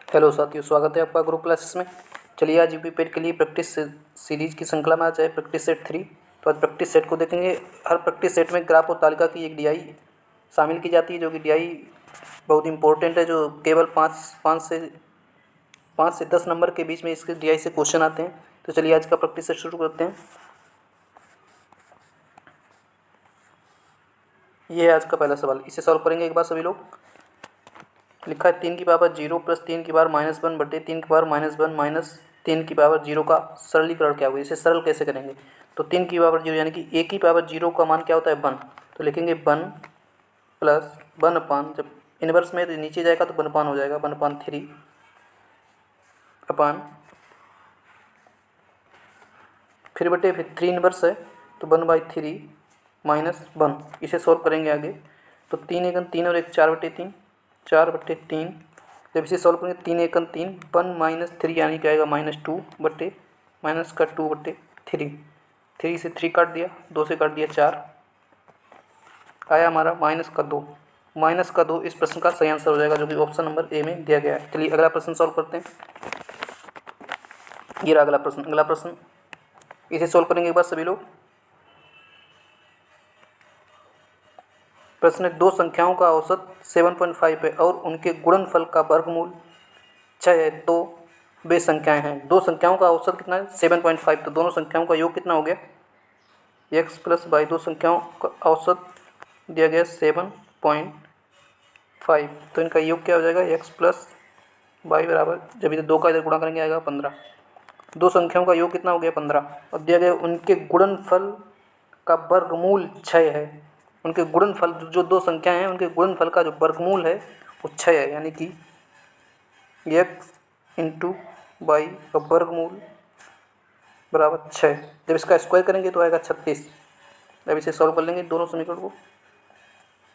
Hello साथियों, स्वागत है आपका ग्रुप क्लासेस में। चलिए आज यूपी पेड के लिए प्रैक्टिस सीरीज की श्रृंखला में आज है प्रैक्टिस सेट 3। तो आज प्रैक्टिस सेट को देखेंगे। हर प्रैक्टिस सेट में ग्राफ और तालिका की एक डीआई शामिल की जाती है, जो कि डीआई बहुत इंपॉर्टेंट है, जो केवल पाँच से 10 नंबर के बीच में इसके डीआई से क्वेश्चन आते हैं। तो चलिए आज का प्रैक्टिस सेट शुरू करते हैं। ये है आज का पहला सवाल, इसे सॉल्व करेंगे एक बार सभी लोग। लिखा है 3 की पावर 0 प्लस 3 की पावर -1 बटे 3 की पावर -1 माइनस 3 की पावर 0 का सरलीकरण क्या होगा। इसे सरल कैसे करेंगे। तो 3 की पावर 0 यानी कि a की पावर 0 का मान क्या होता है 1। तो लिखेंगे 1 प्लस 1/, जब इनवर्स में तो नीचे जाएगा तो 1/, हो जाएगा 1/3 अपान, फिर बटे फिर 3 इनवर्स है तो 1/3 माइनस 1। इसे सॉल्व करेंगे आगे। तो 3 एकन 3 और 1 4/3, 4/3। जब इसे सॉल्व करेंगे 3 एकन 3, 1 माइनस 3 यानी कि आएगा -2 बटे माइनस का 2/3। 3 से 3 काट दिया, 2 से काट दिया 4, आया हमारा -2। इस प्रश्न का सही आंसर हो जाएगा, जो कि ऑप्शन नंबर ए में दिया गया है। चलिए अगला प्रश्न सॉल्व करते हैं। ये रहा अगला प्रश्न, इसे सॉल्व करेंगे एक बार सभी लोग। प्रश्न 2 संख्याओं का औसत 7.5 है और उनके गुणनफल का वर्गमूल 6 है, तो वे संख्याएं हैं। 2 संख्याओं का औसत कितना है 7.5, तो दोनों संख्याओं का योग कितना हो गया x प्लस वाई। 2 संख्याओं का औसत दिया गया 7.5, तो इनका योग क्या हो जाएगा x प्लस वाई बराबर, जब इधर 2 का इधर गुणा करेंगे आएगा 15। 2 संख्याओं का योग कितना हो गया 15, और दिया गया उनके गुणनफल का वर्गमूल 6 है। उनके गुणनफल जो 2 संख्याएं हैं उनके गुणनफल का जो वर्गमूल है वो 6 है, यानी कि x इंटू वाई का वर्गमूल बराबर 6। जब इसका स्क्वायर करेंगे तो आएगा 36। अब इसे सॉल्व कर लेंगे दोनों समीकरण को।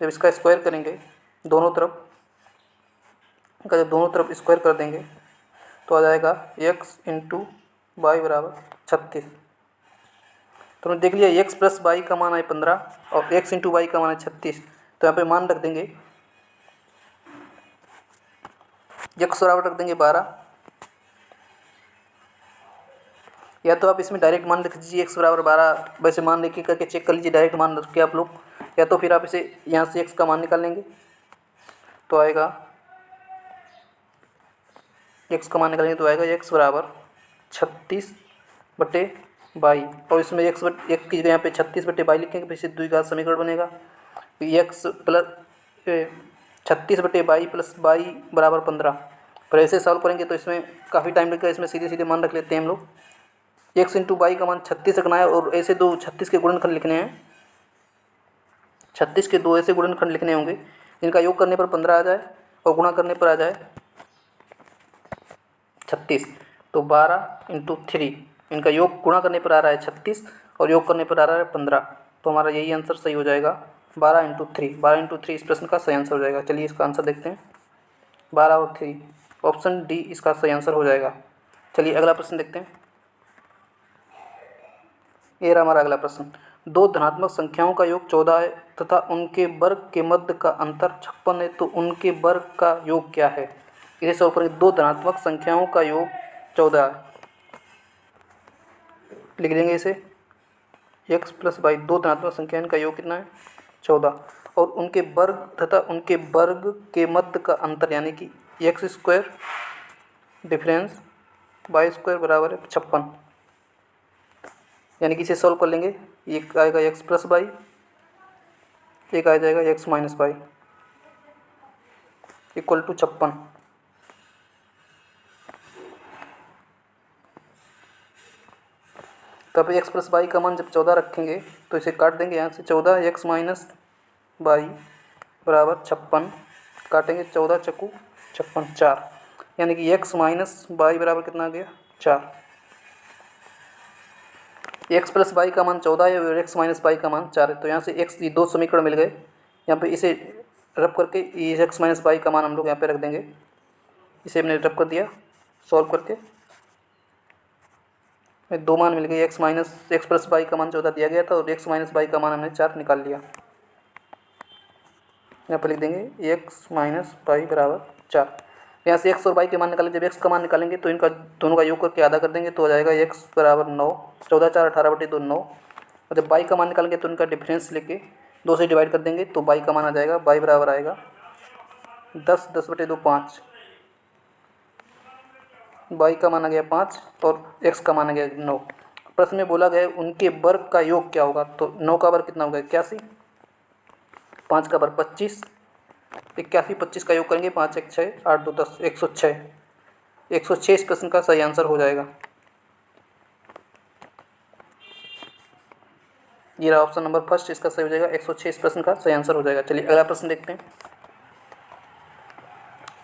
जब इसका स्क्वायर करेंगे दोनों तरफ स्क्वायर कर देंगे तो आ जाएगा x इंटू वाई बराबर 36। तो हमने देख लिया x प्लस वाई का मान है 15 और x इंटू वाई का मान है 36। तो यहाँ पे मान रख देंगे, x बराबर रख देंगे 12, या तो आप इसमें डायरेक्ट मान लिख दीजिए x बराबर 12, वैसे मान लेके करके चेक कर लीजिए डायरेक्ट मान रख के आप लोग, या तो फिर आप इसे यहाँ से x का मान निकाल लेंगे तो आएगा x का मान निकालेंगे तो आएगा x बराबर 36/22, और इसमें x की जगह यहाँ पे 36/22 लिखेंगे, फिर से द्विघात समीकरण बनेगा। x प्लस 36/22 प्लस 22 बराबर 15। पर ऐसे सॉल्व करेंगे तो इसमें काफ़ी टाइम लगेगा, इसमें सीधे सीधे मान रख लेते हैं हम लोग। x इंटू वाई का मान 36 रखना है और ऐसे 2 36 के गुणनखंड लिखने हैं, 36 के 2 ऐसे गुणनखंड लिखने होंगे जिनका योग करने पर 15 आ जाए और गुणा करने पर आ जाए 36। तो 12 इंटू 3, इनका योग गुणा करने पर आ रहा है 36 और योग करने पर आ रहा है 15। तो हमारा यही आंसर सही हो जाएगा 12 इंटू 3। 12 इंटू 3 इस प्रश्न का सही आंसर हो जाएगा। चलिए इसका आंसर देखते हैं, 12 और 3, ऑप्शन डी इसका सही आंसर हो जाएगा। चलिए अगला प्रश्न देखते हैं। ये रहा हमारा अगला प्रश्न। 2 धनात्मक संख्याओं का योग 14 है तथा उनके वर्ग के मध्य का अंतर 56 है, तो उनके वर्ग का योग क्या है। इसे सॉल्व करेंगे। 2 धनात्मक संख्याओं का योग 14 है, लिख देंगे इसे x प्लस वाई। 2 धनात्मक संख्या, इनका योग कितना है 14, और उनके वर्ग तथा उनके वर्ग के मध्य का अंतर यानी कि x square difference Y square बराबर है 56, यानी कि इसे सॉल्व कर लेंगे। एक आएगा x प्लस वाई, एक आ जाएगा x minus Y equal to 56। तब x प्लस वाई का मान जब 14 रखेंगे तो इसे काट देंगे यहाँ से, 14 x माइनस वाई बराबर 56, काटेंगे 14 चक्कू 56 4, यानी कि x माइनस वाई बराबर कितना आ गया 4। x प्लस वाई का मान 14 है और x माइनस वाई का मान 4 है, तो यहाँ से x, ये 2 समीकरण मिल गए। यहाँ पे इसे रब करके ये x माइनस वाई का मान हम लोग यहाँ पे रख देंगे। इसे हमने रब कर दिया सॉल्व करके, 2 मान मिल गए। x प्लस वाई का मान 14 दिया गया था और x माइनस वाई का मान हमने 4 निकाल लिया। यहाँ पर लिख देंगे x माइनस वाई बराबर 4। यहाँ से x और y के मान निकालेंगे। जब x का मान निकालेंगे तो इनका दोनों का योग करके आधा कर देंगे तो हो जाएगा x बराबर 9, 14 4 18/2 9। और जब y का मान निकालेंगे तो इनका डिफरेंस लेके 2 से डिवाइड कर देंगे तो y का मान आ जाएगा, y बराबर आएगा 10 10/2 5। y का मान आ गया 5 और x का मान आ गया 9। प्रश्न में बोला गया उनके वर्ग का योग क्या होगा, तो 9 का वर्ग कितना होगा 81, 5 का वर्ग 25, 81 25 का योग करेंगे 5 1 6 8 2 10 106। 106 इस प्रश्न का सही आंसर हो जाएगा। ये रहा ऑप्शन नंबर फर्स्ट, इसका सही हो जाएगा 106 इस प्रश्न का सही आंसर हो जाएगा। चलिए अगला प्रश्न देखते हैं।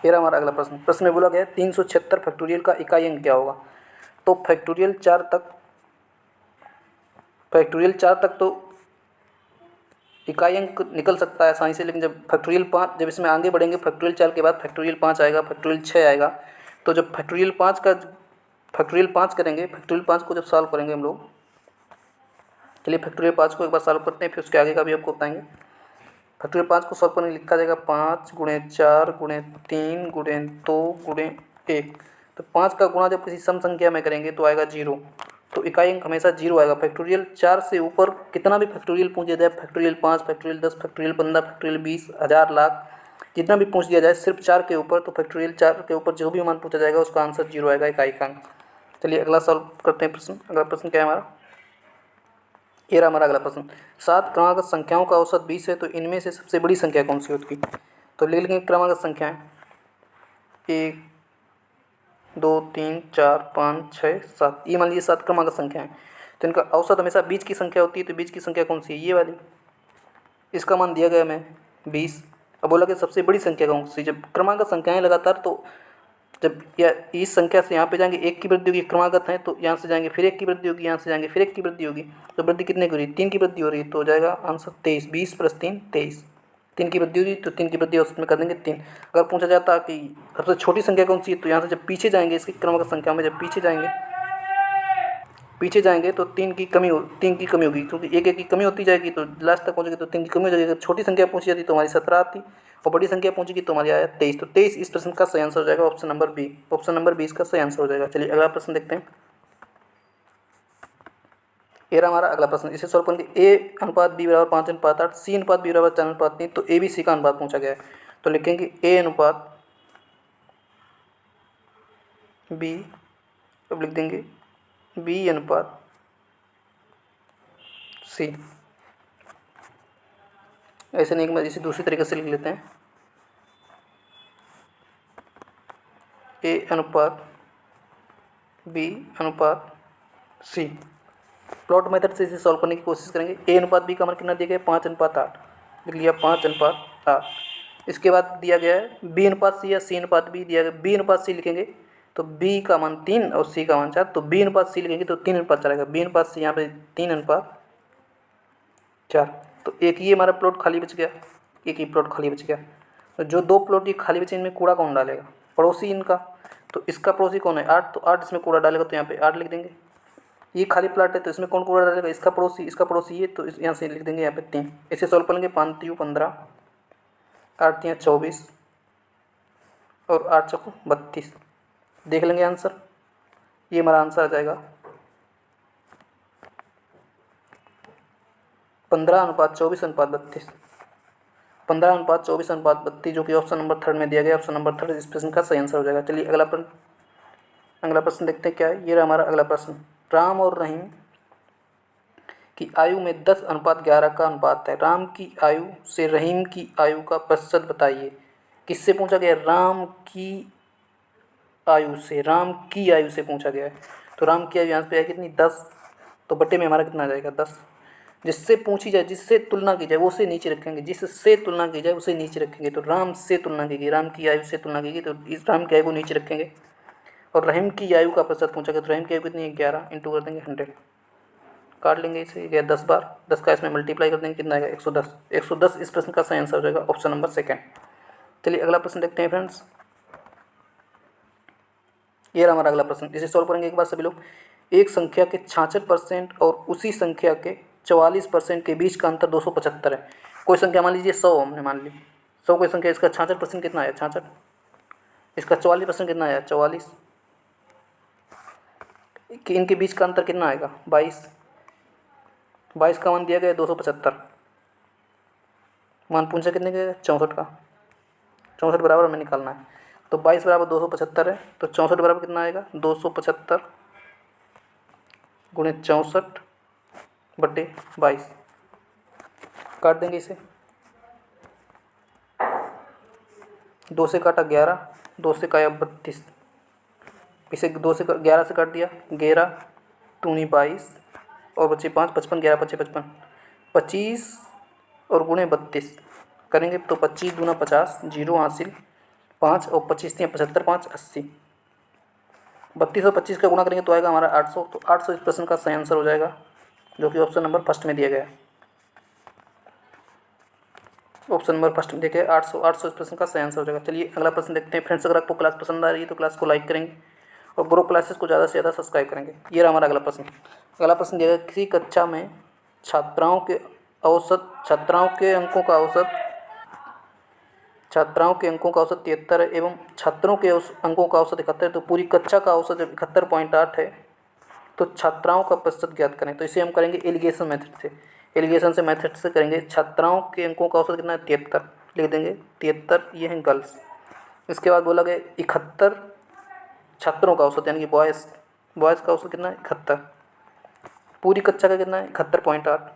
ये रहा हमारा अगला प्रश्न। प्रश्न में बोला गया 376 फैक्टोरियल का इकाई अंक क्या होगा। तो फैक्टोरियल 4 तक तो इकाई अंक निकल सकता है आसानी से, लेकिन जब फैक्टोरियल 5, जब इसमें आगे बढ़ेंगे फैक्टोरियल 4 के बाद फैक्टोरियल 5 आएगा, फैक्टोरियल 6 आएगा। तो जब फैक्टोरियल 5 करेंगे, फैक्टोरियल 5 को जब सॉल्व करेंगे हम लोग, चलिए फैक्टोरियल 5 को एक बार सॉल्व करते हैं, फिर उसके आगे का भी आपको बताएंगे। फैक्टोरियल 5 को सॉल्व करने लिखा जाएगा 5 × 4 × 3 × 2 × 1। तो 5 का गुणा जब किसी सम संख्या में करेंगे तो आएगा 0, तो इकाई अंक हमेशा 0 आएगा। फैक्टोरियल 4 से ऊपर कितना भी फैक्टोरियल पूछ दिया जाए, factorial 5, factorial 10, factorial 15, factorial 20, 1000, lakh, जितना भी पूछ दिया जाए, सिर्फ 4 के ऊपर, तो फैक्टोरियल 4 के ऊपर जो भी मान पूछा जाएगा उसका आंसर 0 आएगा, इकाई का अंक। चलिए अगला सॉल्व करते हैं प्रश्न। अगला प्रश्न क्या है हमारा, ये रहा हमारा अगला प्रश्न। 7 क्रमांक संख्याओं का औसत 20 है, तो इनमें से सबसे बड़ी संख्या कौन सी होती है। तो लिख लेंगे क्रमांक संख्याएं 1 2 3 4 5 6 7। ये मान लीजिए 7 क्रमांक संख्या है, तो इनका औसत हमेशा बीच की संख्या होती है। तो बीच की संख्या कौन सी है, ये वाली, इसका मान दिया गया हमें 20। अब बोला कि सबसे बड़ी संख्या कौन सी। जब क्रमांक संख्याएं लगातार, तो जब या इस संख्या से यहाँ पे जाएंगे 1 की वृद्धि होगी, क्रमागत है, तो यहाँ से जाएंगे फिर 1 की वृद्धि होगी, यहाँ से जाएंगे फिर 1 की वृद्धि होगी, तो वृद्धि कितने की हो रही है, 3 की वृद्धि हो रही है, तो हो जाएगा आंसर 23। 20 + 3 23, 3 की वृद्धि होगी, तो 3 की वृद्धि औसत में कर देंगे 3। अगर पूछा जाता कि सबसे छोटी संख्या कौन सी है, तो यहाँ से जब पीछे जाएंगे इसकी क्रमांक संख्या में, जब पीछे जाएंगे तो 3 की कमी होगी, क्योंकि 1 1 की कमी होती जाएगी, तो लास्ट तक पहुँचेगी तो 3 की कमी हो जाएगी। अगर छोटी संख्या पूछी जाती तो हमारी 17 आती, और बड़ी संख्या पहुंचेगी तो हमारी आया 23। तो 23 इस प्रश्न का सही आंसर हो जाएगा, option number B. Option number 20 का सही आंसर हो जाएगा। चलिए अगला प्रश्न देखते हैं। ये रहा हमारा अगला प्रश्न। इसे सॉल्व करेंगे। A/B = 5:8, C/B = 4:3, तो A B C का अनुपात पूछा गया है, तो लिखेंगे A/B, अब लिख देंगे B/C। ऐसे नहीं, मैं इसे दूसरी तरीके से लिख लेते हैं, A/B/C। प्लॉट मेथड से इसे सॉल्व करने की कोशिश करेंगे। A/B का मान कितना दिया गया है, 5:8, लिख लिया 5:8। इसके बाद दिया गया है B/C या C/B दिया गया। B/C लिखेंगे तो B का मान 3 और C का मान 4, तो B/C लिखेंगे तो 3:4 आएगा। B/C यहाँ पे 3:4, तो एक ही हमारा प्लॉट खाली बच गया, एक ही प्लॉट खाली बच गया। तो जो 2 प्लॉट ये खाली बचे, इनमें कूड़ा कौन डालेगा, पड़ोसी इनका, तो इसका पड़ोसी कौन है 8, तो 8 इसमें कूड़ा डालेगा, तो यहाँ पे 8 लिख देंगे। ये खाली प्लाट है तो इसमें कौन कूड़ा डालेगा, इसका पड़ोसी ये, तो यहाँ से लिख देंगे यहाँ पे 3। इसे सॉल्व करेंगे 5 × 15, 8 × 24 और 8 × 32। देख लेंगे आंसर, ये हमारा आंसर आ जाएगा 15:24:32। 15:24:32, जो कि ऑप्शन नंबर 3 में दिया गया। ऑप्शन नंबर 3 इस प्रश्न का सही आंसर हो जाएगा। चलिए अगला प्रश्न देखते हैं क्या है। ये रहा हमारा अगला प्रश्न। राम और रहीम की आयु में 10:11 का अनुपात है। राम की आयु से रहीम की आयु का प्रतिशत बताइए। किससे पूछा गया, राम की आयु से पूछा गया है। तो राम की आयु यहाँ पे है कितनी, 10, तो बटे में हमारा कितना आ जाएगा 10। जिससे पूछी जाए, जिससे तुलना की जाए वो उसे नीचे रखेंगे, जिससे तुलना की जाए उसे नीचे रखेंगे। तो राम से तुलना की गई, राम की आयु से तुलना की गई, तो इस राम की आयु को नीचे रखेंगे। और रहीम की आयु का प्रतिशत पूछा गया, तो रहीम की आयु कितनी है 11, इंटू कर देंगे 100, काट लेंगे इसे, गया 10 बार, 10 का इसमें मल्टीप्लाई कर देंगे, कितना आएगा 110। 110 इस प्रश्न का सही आंसर हो जाएगा, ऑप्शन नंबर 2। चलिए अगला प्रश्न देखते हैं फ्रेंड्स। ये रहा हमारा अगला प्रश्न। इसे सॉल्व करेंगे एक बार सभी लोग। एक संख्या के 66% और उसी संख्या के 44% के बीच का अंतर 275 है। कोई संख्या मान लीजिए 100, हमने मान ली 100 कोई संख्या, इसका 66% कितना है 66, इसका 44% कितना आया? 44 कि इनके बीच का अंतर कितना आएगा? 22। 22 का मान दिया गया 275, मान पूछा कितने का? 64 का। 64 बराबर हमें निकालना है। तो 22 बराबर 275 है, तो 64 बराबर कितना आएगा? 275 गुणे 64/22। काट देंगे इसे। 2 से काटा 11, 2 से काटा 32, इसे 2 से 11 से काट दिया, 11 दूनी 22 और बचे 5, 55, 11 बचे 55, 25 और गुणे 32 करेंगे तो 25 दूना 50, जीरो हासिल, 5 और 25 दिए 75, 5 80, 32 और 25 का गुणा करेंगे तो आएगा हमारा 800। तो 800 इस प्रश्न का सही आंसर हो जाएगा, जो कि ऑप्शन नंबर फर्स्ट में दिया गया है। ऑप्शन नंबर फर्स्ट में देखिए 800 इस प्रश्न का सही आंसर हो जाएगा। चलिए अगला प्रश्न देखते हैं। फ्रेंड्स, अगर आपको क्लास पसंद आ रही है तो क्लास को लाइक करेंगे और ग्रुप क्लासेस को ज़्यादा से ज़्यादा सब्सक्राइब करेंगे। ये रहा हमारा अगला प्रश्न। अगला प्रश्न दिया गया, किसी कक्षा में छात्राओं के अंकों का औसत 73 है एवं छात्रों के अंकों का औसत 71 है, तो पूरी कक्षा का औसत जब 71.8 है तो छात्राओं का प्रतिशत ज्ञात करें। तो इसे हम करेंगे एलिगेशन मेथड से करेंगे। छात्राओं के अंकों का औसत कितना है? 73 लिख देंगे, 73 ये हैं गर्ल्स। इसके बाद बोला गया 71 छात्रों का औसत यानी कि बॉयज़ का औसत कितना है? 71। पूरी कक्षा का कितना है? 71.8।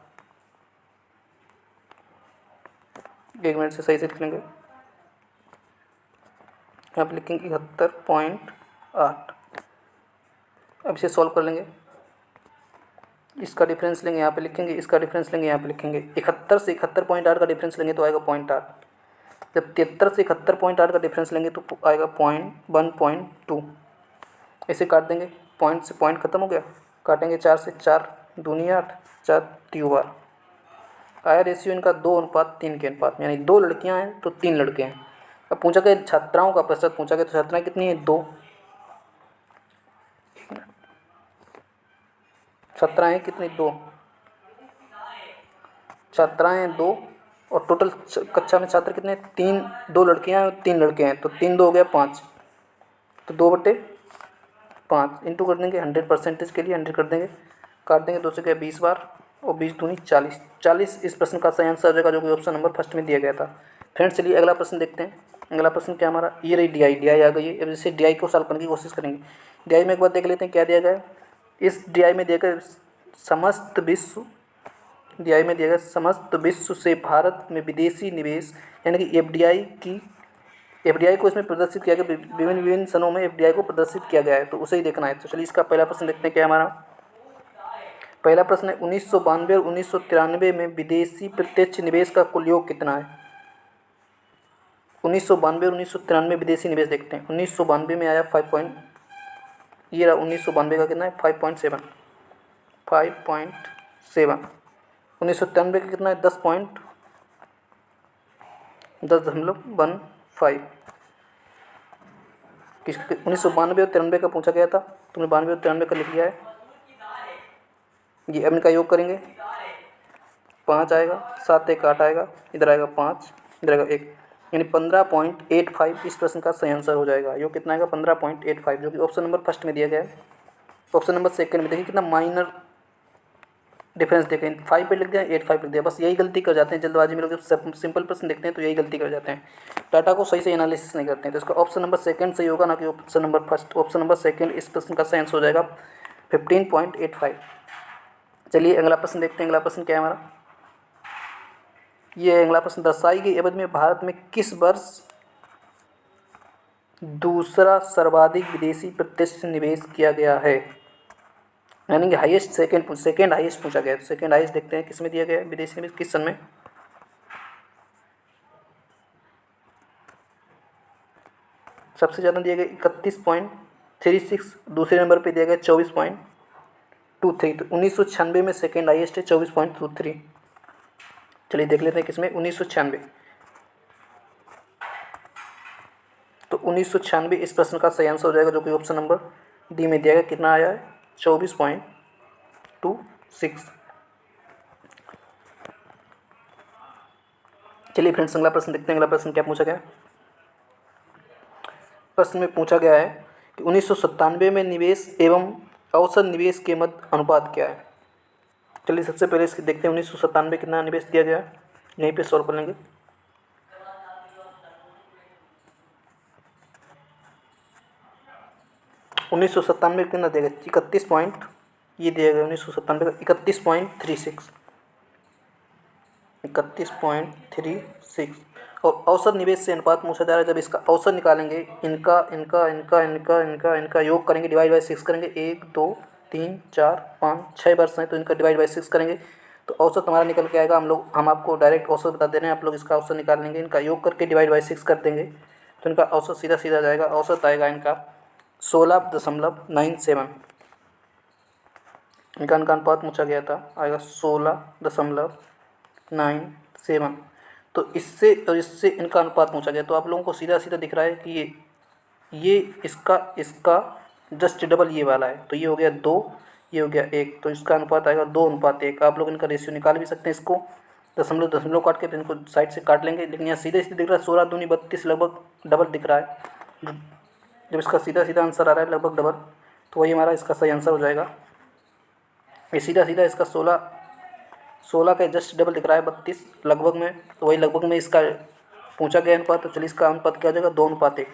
एक मिनट से सही से लिख लेंगे। यहाँ पे लिखेंगे 71.8। अब इसे सॉल्व कर लेंगे। इसका डिफरेंस लेंगे, यहाँ पे लिखेंगे, इसका डिफरेंस लेंगे, यहाँ पे लिखेंगे। 71 से 71.8 का डिफरेंस लेंगे तो आएगा 0.8। जब 73 से 71.8 का डिफरेंस लेंगे तो आएगा 1.2। इसे काट देंगे, पॉइंट से पॉइंट खत्म हो गया, काटेंगे 4 से, 4 दूनी 8, 4 3 बार आया रेशियो इनका 2:3 के अनुपात में, यानी 2 लड़कियां हैं तो 3 लड़के हैं। अब पूछा गया छात्राओं का प्रतिशत पूछा गया, तो छात्राएं कितनी है? 2। छात्राएं कितनी? 2 छात्राएं 2 और टोटल कक्षा में छात्र कितने? 3। 2 लड़कियां हैं और 3 लड़के हैं, तो 3 2 हो गया 5, तो 2/5 इंटू कर देंगे 100% के लिए 100 कर देंगे, काट देंगे 2 से गया 20 बार और 20 दूनी 40। 40 इस प्रश्न का सही आंसर हो जाएगा, जो कि ऑप्शन नंबर फर्स्ट में दिया गया था। फ्रेंड्स, चलिए अगला प्रश्न देखते हैं। अगला प्रश्न क्या हमारा? ये रही डी आई आ गई है। अब इसे डी को सॉल्व करने की कोशिश करेंगे। डी में एक बार देख लेते हैं क्या दिया गया है। इस डी में दिया गया समस्त विश्व से भारत में विदेशी निवेश यानी कि एफडीआई को इसमें प्रदर्शित किया गया। विभिन्न सनों में एफडीआई को प्रदर्शित किया गया है, तो उसे ही देखना है। तो चलिए इसका पहला प्रश्न देखते हैं क्या हमारा। पहला प्रश्न है 1992 और 1993 में विदेशी प्रत्यक्ष निवेश का कुल योग कितना है? 1992 और 1993 विदेशी निवेश देखते हैं। 1992 में आया 5 ये रहा 1992 का कितना है? 5.7। 1993 का कितना है? 10.15। किस 1992 और 93 का पूछा गया था, तुमने 92 और 93 का लिख लिया है। ये अब इनका योग करेंगे, 5 आएगा, 7 1 8 आएगा, इधर आएगा 5, इधर आएगा 1, यानी 15.85 इस प्रश्न का सही आंसर हो जाएगा। योग कितना आएगा? 15.85, जो कि ऑप्शन नंबर फर्स्ट में दिया गया है। ऑप्शन नंबर सेकंड में देखिए कितना माइनर डिफरेंस देखें, 5 पे लिख दिया, 85 लिख दिया। बस यही गलती कर जाते हैं जल्दबाजी में लोग, जब सिंपल प्रश्न देखते हैं तो यही गलती कर जाते हैं, डाटा को सही से एनालिसिस नहीं करते हैं। तो इसका ऑप्शन नंबर सेकंड सही होगा, ना कि option number first. Option number second इस प्रश्न का सही आंसर हो जाएगा 15.85। चलिए अगला प्रश्न देखते हैं। अगला प्रश्न क्या है हमारा? ये अगला प्रश्न, दर्शाई गई अवधि में भारत में किस वर्ष दूसरा सर्वाधिक विदेशी प्रत्यक्ष निवेश किया गया है? यानी कि हाईएस्ट सेकंड हाईएस्ट पूछा गया है। तो सेकंड हाईएस्ट देखते हैं किस में दिया गया है विदेशी निवेश, किस सन में? सबसे ज़्यादा दिया गया 31.36, दूसरे नंबर पे दिया गया 24.23। तो 1996 में सेकंड हाईएस्ट है 24.23। चलिए देख लेते हैं किसमें, 1996। तो 1996 इस प्रश्न का सही आंसर हो जाएगा, जो कि ऑप्शन नंबर डी में दिया गया। कितना आया है? 24.26। चलिए फ्रेंड्स अगला प्रश्न देखते हैं। अगला प्रश्न क्या पूछा गया? प्रश्न में पूछा गया है कि 1997 में निवेश एवं औसत निवेश के मध्य अनुपात क्या है। चलिए सबसे पहले इसके देखते हैं 1997 कितना निवेश दिया गया है, यहीं पे सॉल्व कर लेंगे। उन्नीस सौ सत्तानवे कितना देगा, 31 पॉइंट, ये दिया गया 1997 का 31.36, 31.36। और औसत निवेश से अनुपात पूछा जा रहा है। जब इसका औसत निकालेंगे, इनका इनका इनका इनका इनका इनका योग करेंगे, डिवाइड बाई 6 करेंगे, 1 2 3 4 5 6 वर्ष हैं तो इनका डिवाइड बाई 6 करेंगे तो औसत हमारा निकल के आएगा। हम आपको डायरेक्ट औसत बता दे रहे हैं, आप लोग इसका औसत निकाल लेंगे, इनका योग करके डिवाइड बाई 6 कर देंगे तो इनका औसत सीधा सीधा जाएगा। औसत आएगा इनका 16.97। इनका अनुपात पूछा गया था, आएगा 16.97। तो इससे और इससे इनका अनुपात पूछा गया तो आप लोगों को सीधा सीधा दिख रहा है कि ये इसका जस्ट डबल ये वाला है, तो ये हो गया 2, ये हो गया 1, तो इसका अनुपात आएगा 2:1। आप लोग इनका रेशियो निकाल भी सकते हैं, इसको दशमलव काट के फिर इनको साइड से काट लेंगे, लेकिन यहाँ सीधे सीधे दिख रहा है 16 दूनी 32, लगभग डबल दिख रहा है। जब इसका सीधा सीधा आंसर आ रहा है लगभग डबल, तो वही हमारा इसका सही आंसर हो जाएगा। ये सीधा सीधा इसका 16 का जस्ट डबल दिख रहा है 32 लगभग में, तो वही लगभग में इसका पूछा गया अनुपात। तो चलिए इसका अनुपात क्या हो जाएगा, 2:1,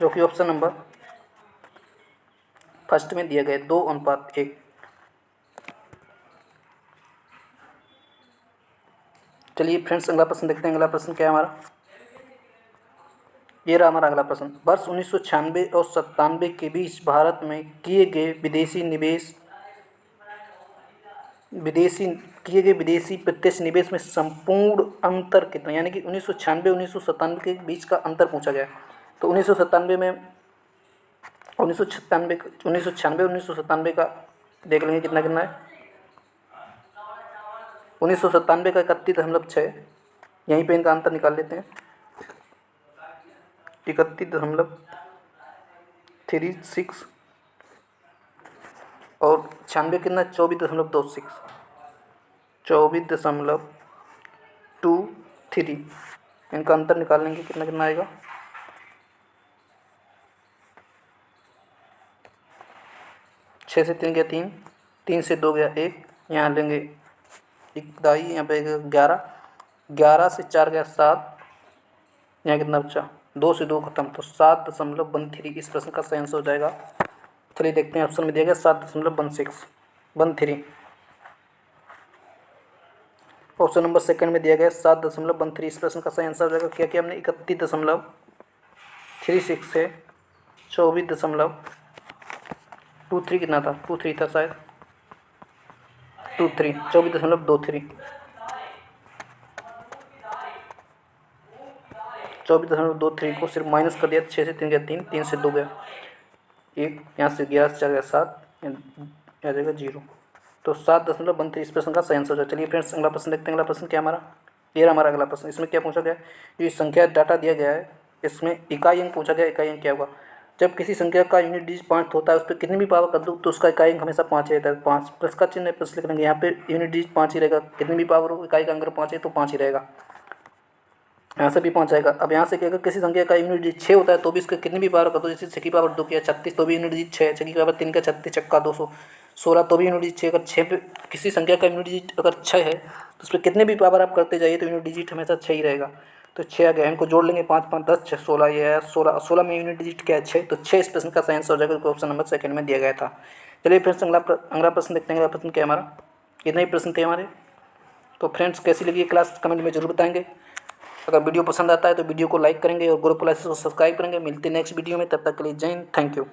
जो कि ऑप्शन नंबर फर्स्ट में दिया गया 2:1। चलिए फ्रेंड्स अगला प्रश्न देखते हैं। अगला प्रश्न क्या है हमारा, ये रहा हमारा अगला प्रश्न। वर्ष 1996 और 97 के बीच भारत में किए गए विदेशी प्रत्यक्ष निवेश में संपूर्ण अंतर कितना, यानी कि 1996 1997 के बीच का अंतर पूछा गया है। तो 1996 का देख लेंगे कितना कितना है। 1997 का 31.6, यहीं पे इनका अंतर निकाल लेते हैं, 31.36 और 96 कितना 24.26, 24.23, इनका अंतर निकाल लेंगे कितना कितना आएगा। 6 से 3 गया 3, 3 से 2 गया 1, यहाँ लेंगे एक दाई, यहाँ पे 11, 11 से 4 गया 7, यहाँ कितना बचा 2 से 2 खत्म, तो 7.13 इस प्रश्न का सही आंसर हो जाएगा। चलिए देखते हैं, ऑप्शन में दिया गया 7.13। ऑप्शन नंबर सेकंड में दिया गया 7.13 इस प्रश्न का सही आंसर हो जाएगा। क्या किया हमने, 31.36 से 24.23 कितना था, 23 था शायद, 24.23, 24.23 को सिर्फ माइनस कर दिया, 6 से 3 गया 3, 3 से 2 गया 1, यहाँ से 11 से 4 गया 7, यहाँ जाएगा 0, तो 7.13 इस प्रश्न का सही आंसर हो जाए। चलिए फ्रेंड्स अगला प्रश्न देखते हैं। अगला प्रश्न क्या हमारा, ये रहा हमारा अगला प्रश्न। इसमें क्या पूछा गया, ये संख्या डाटा दिया गया है, इसमें इकाई अंक पूछा गया। इकाई अंक क्या होगा, जब किसी संख्या का यूनिट डिजिट 5 होता है, उस पर कितनी भी पावर कर दो तो उसका इकाई अंक हमेशा 5 रहता है। 5 प्लस का चिन्ह प्लस लिख लेंगे, यहाँ पे यूनिट डिजिट 5 ही रहेगा, कितनी भी पावर हो इकाई का अंक 5 है तो 5 ही रहेगा, यहाँ से भी 5 आएगा। अब यहाँ से क्या, अगर किसी संख्या का यूनिट डिजिट 6 होता है तो भी इसके कितनी भी पावर कर दो, जैसे 6 की पावर 2 किया 36, तो भी यूनिट डिजिट 6 है, 6 की पावर 3 का 36, चक्का 216, तो भी यूनिट डिजिट 6। अगर 6 पे किसी संख्या का यूनिट डिजिट अगर 6 है तो उस पर कितने भी पावर आप करते जाइए तो यूनिट डिजिट हमेशा 6 ही रहेगा। तो 6 आ गया, इनको जोड़ लेंगे 5 5 10 6 16, ये है 16 में यूनिट डिजिट क्या है 6, तो 6 इस प्रश्न का सही आंसर हो जाएगा, जो ऑप्शन नंबर सेकंड में दिया गया था। चलिए फ्रेंड्स अगला प्रश्न देखते हैं। अगला प्रश्न क्या है हमारा, इतने ही प्रश्न थे हमारे। तो फ्रेंड्स कैसी लगी ये क्लास कमेंट में जरूर बताएंगे। अगर वीडियो पसंद आता है तो वीडियो को लाइक करेंगे और ग्रुप क्लासेस को सब्सक्राइब करेंगे। मिलते हैं नेक्स्ट वीडियो में, तब तक के लिए जय हिंद, थैंक यू।